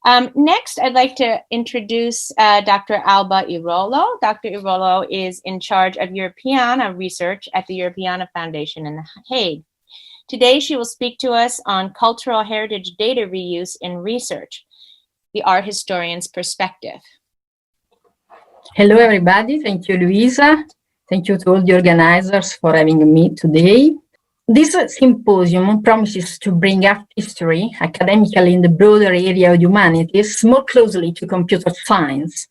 Next, I'd like to introduce Dr. Alba Irolo. Dr. Irolo is in charge of Europeana research at the Europeana Foundation in The Hague. Today, she will speak to us on cultural heritage data reuse in research, the art historian's perspective. Hello, everybody. Thank you, Luisa. Thank you to all the organizers for having me today. This symposium promises to bring art history, academically in the broader area of humanities, more closely to computer science.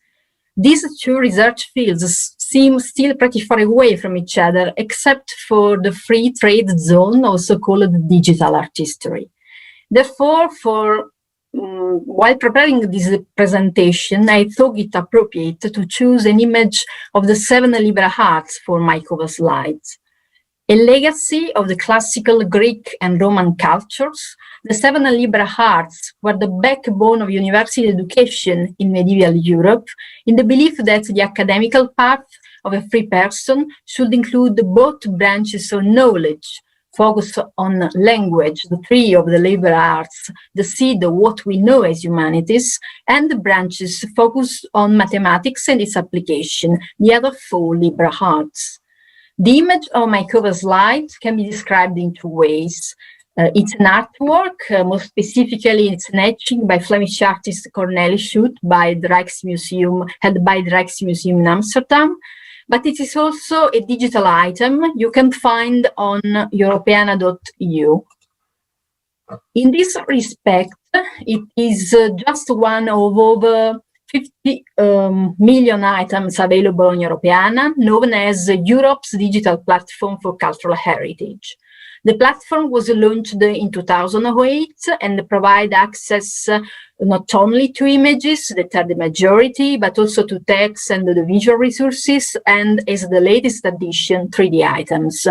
These two research fields seem still pretty far away from each other, except for the free trade zone, also called digital art history. Therefore, while preparing this presentation, I thought it appropriate to choose an image of the 7 Libra Arts for my cover slides. A legacy of the classical Greek and Roman cultures, the 7 Libra Arts were the backbone of university education in medieval Europe, in the belief that the academical path of a free person should include both branches of knowledge, focus on language, the tree of the liberal arts, the seed of what we know as humanities, and the branches focus on mathematics and its application, the other 4 liberal arts. The image on my cover slide can be described in 2 ways. It's an artwork, more specifically it's an etching by Flemish artist Cornelis Schut by the Rijksmuseum, held by the Rijksmuseum in Amsterdam. But it is also a digital item you can find on Europeana.eu. In this respect, it is just one of over 50 million items available on Europeana, known as Europe's digital platform for cultural heritage. The platform was launched in 2008 and provides access not only to images that are the majority, but also to text and the visual resources, and as the latest addition, 3D items.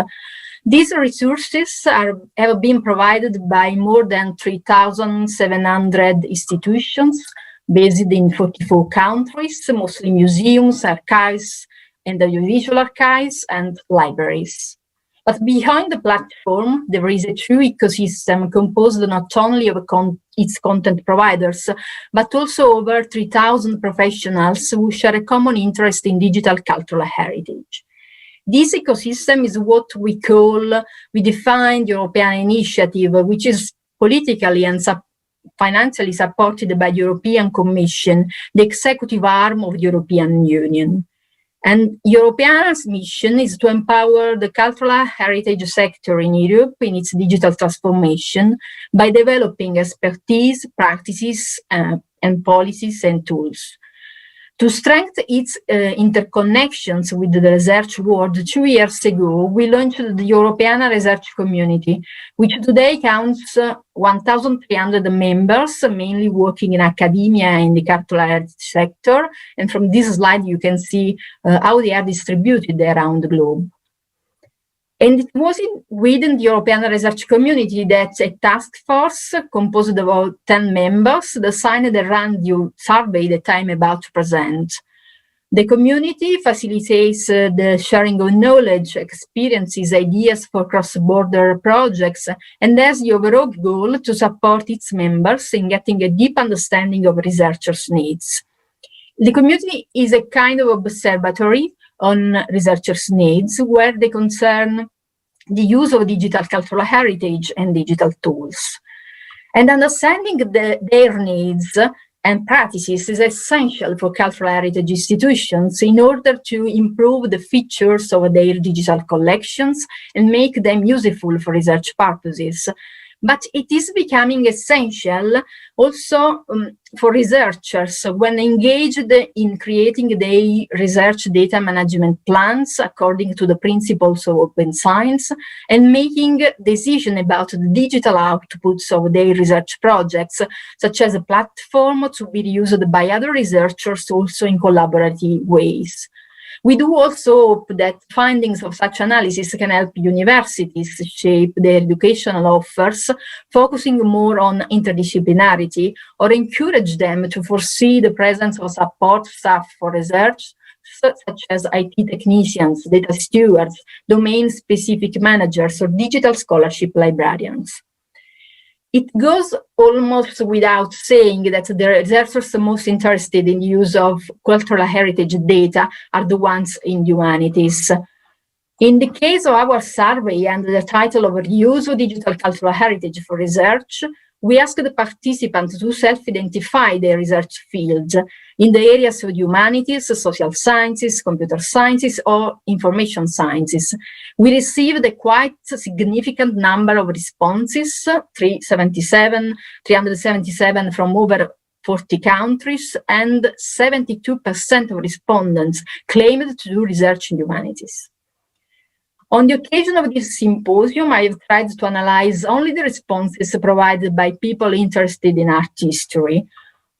These resources have been provided by more than 3,700 institutions based in 44 countries, mostly museums, archives, and audiovisual archives, and libraries. But behind the platform, there is a true ecosystem composed not only of its content providers, but also over 3,000 professionals who share a common interest in digital cultural heritage. This ecosystem is what we define the European Initiative, which is politically and financially supported by the European Commission, the executive arm of the European Union. And Europeana's mission is to empower the cultural heritage sector in Europe in its digital transformation by developing expertise, practices, and policies and tools. To strengthen its interconnections with the research world, 2 years ago, we launched the Europeana Research Community, which today counts 1,300 members, mainly working in academia in the cultural heritage sector. And from this slide, you can see how they are distributed around the globe. And it was within the European Research Community that a task force composed of about 10 members designed and ran the survey that I'm about to present. The community facilitates the sharing of knowledge, experiences, ideas for cross-border projects, and has the overall goal to support its members in getting a deep understanding of researchers' needs. The community is a kind of observatory on researchers' needs, where they concern the use of digital cultural heritage and digital tools. And understanding their needs and practices is essential for cultural heritage institutions in order to improve the features of their digital collections and make them useful for research purposes. But it is becoming essential also for researchers when engaged in creating their research data management plans according to the principles of open science and making decisions about the digital outputs of their research projects, such as a platform to be used by other researchers also in collaborative ways. We do also hope that findings of such analysis can help universities shape their educational offers, focusing more on interdisciplinarity, or encourage them to foresee the presence of support staff for research, such as IT technicians, data stewards, domain-specific managers, or digital scholarship librarians. It goes almost without saying that the researchers most interested in the use of cultural heritage data are the ones in humanities. In the case of our survey and the title of Use of Digital Cultural Heritage for Research, we asked the participants to self-identify their research fields in the areas of humanities, social sciences, computer sciences, or information sciences. We received a quite significant number of responses, 377 from over 40 countries, and 72% of respondents claimed to do research in humanities. On the occasion of this symposium, I have tried to analyze only the responses provided by people interested in art history.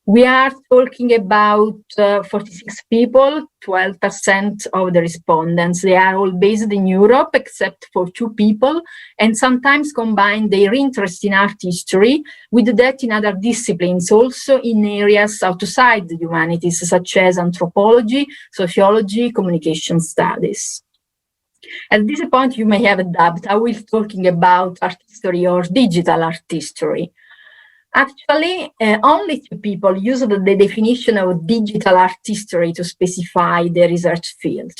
We are talking about 46 people, 12% of the respondents. They are all based in Europe, except for 2 people, and sometimes combine their interest in art history with that in other disciplines, also in areas outside the humanities, such as anthropology, sociology, communication studies. At this point, you may have a doubt, are we talking about art history or digital art history? Actually, only 2 people used the definition of digital art history to specify the research field.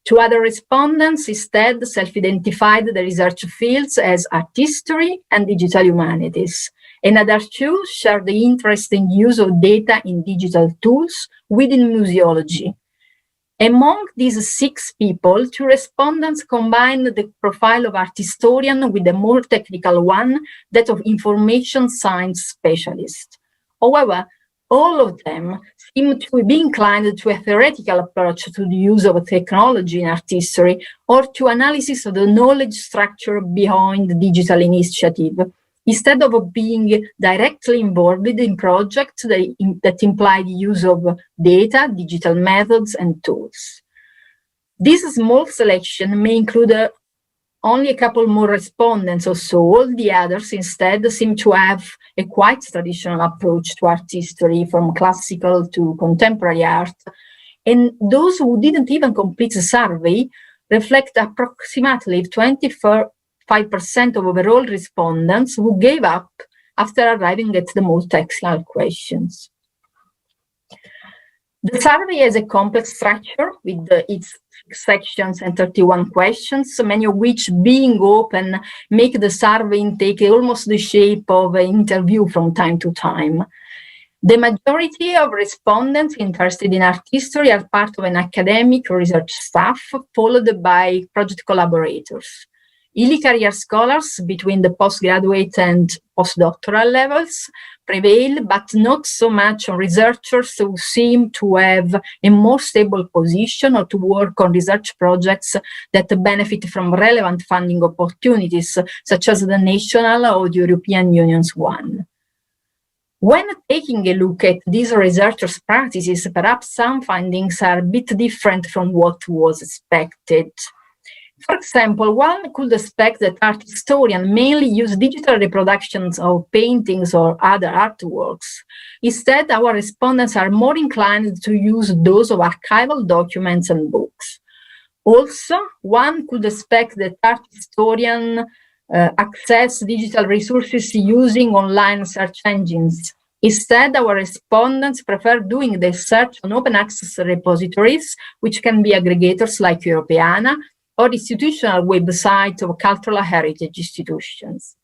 2 other respondents instead self-identified the research fields as art history and digital humanities. Another 2 shared the interest in use of data in digital tools within museology. Among these 6 people, 2 respondents combined the profile of art historian with a more technical one, that of information science specialist. However, all of them seem to be inclined to a theoretical approach to the use of technology in art history, or to analysis of the knowledge structure behind the digital initiative, instead of being directly involved in projects that imply the use of data, digital methods, and tools. This small selection may include only a couple more respondents or so. All the others instead seem to have a quite traditional approach to art history, from classical to contemporary art. And those who didn't even complete the survey reflect approximately 25% of overall respondents who gave up after arriving at the most technical questions. The survey has a complex structure with its 6 sections and 31 questions, many of which, being open, make the survey take almost the shape of an interview from time to time. The majority of respondents interested in art history are part of an academic research staff, followed by project collaborators. Early career scholars between the postgraduate and postdoctoral levels prevail, but not so much on researchers who seem to have a more stable position or to work on research projects that benefit from relevant funding opportunities, such as the national or the European Union's one. When taking a look at these researchers' practices, perhaps some findings are a bit different from what was expected. For example, one could expect that art historians mainly use digital reproductions of paintings or other artworks. Instead, our respondents are more inclined to use those of archival documents and books. Also, one could expect that art historians access digital resources using online search engines. Instead, our respondents prefer doing their search on open access repositories, which can be aggregators like Europeana, or institutional websites of cultural heritage institutions.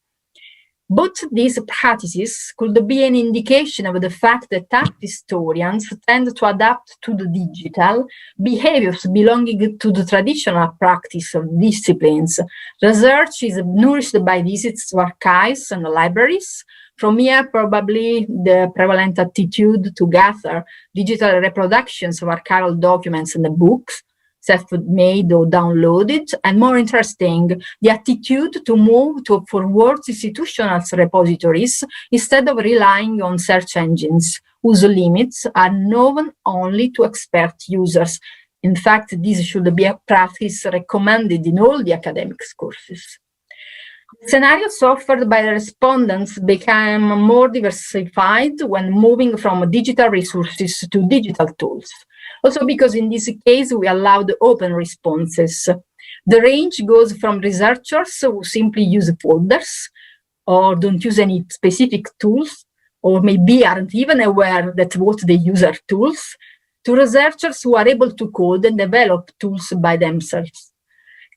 Both these practices could be an indication of the fact that art historians tend to adapt to the digital behaviors belonging to the traditional practice of disciplines. Research is nourished by visits to archives and libraries. From here, probably the prevalent attitude to gather digital reproductions of archival documents and books, self-made or downloaded, and more interesting, the attitude to move towards institutional repositories instead of relying on search engines, whose limits are known only to expert users. In fact, this should be a practice recommended in all the academic courses. The scenarios offered by the respondents became more diversified when moving from digital resources to digital tools. Also because in this case, we allowed open responses. The range goes from researchers who simply use folders, or don't use any specific tools, or maybe aren't even aware that what they use are tools, to researchers who are able to code and develop tools by themselves.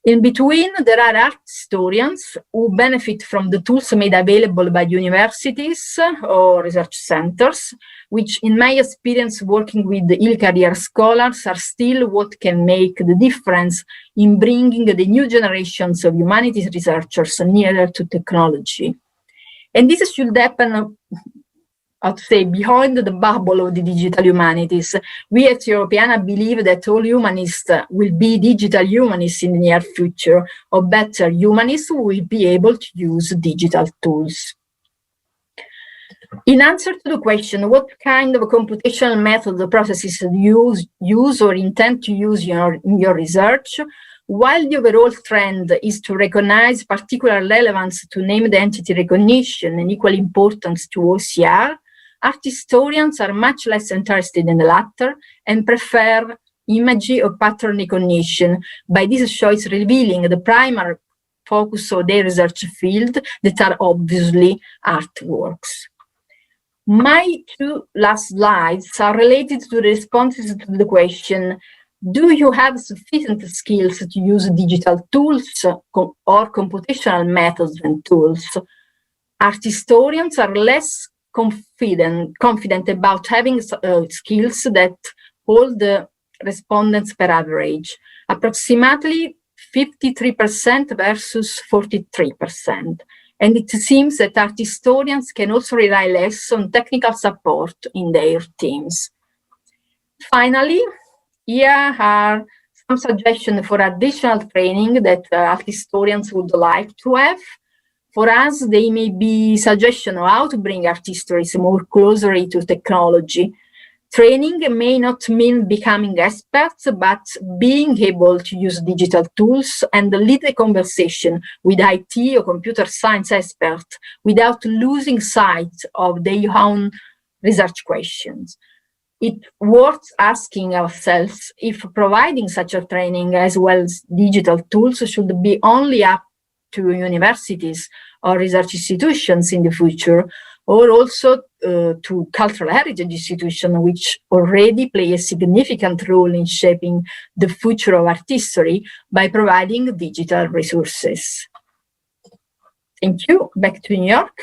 In between, there are art historians who benefit from the tools made available by universities or research centers, which in my experience working with ill career scholars are still what can make the difference in bringing the new generations of humanities researchers nearer to technology. And this should happen, I'd say, behind the bubble of the digital humanities. We at Europeana believe that all humanists will be digital humanists in the near future, or better, humanists who will be able to use digital tools. In answer to the question, what kind of computational methods or processes do you use or intend to use in your research? While the overall trend is to recognize particular relevance to named entity recognition and equal importance to OCR, art historians are much less interested in the latter and prefer imagery or pattern recognition, by this choice revealing the primary focus of their research field that are obviously artworks. My two last slides are related to the responses to the question, do you have sufficient skills to use digital tools or computational methods and tools? Art historians are less confident about having skills that hold the respondents per average, approximately 53% versus 43%. And it seems that art historians can also rely less on technical support in their teams. Finally, here are some suggestions for additional training that art historians would like to have. For us, they may be suggestions on how to bring art histories more closely to technology. Training may not mean becoming experts, but being able to use digital tools and lead a conversation with IT or computer science experts without losing sight of their own research questions. It's worth asking ourselves if providing such a training as well as digital tools should be only up to universities or research institutions in the future, or also to cultural heritage institutions, which already play a significant role in shaping the future of art history by providing digital resources. Thank you. Back to New York.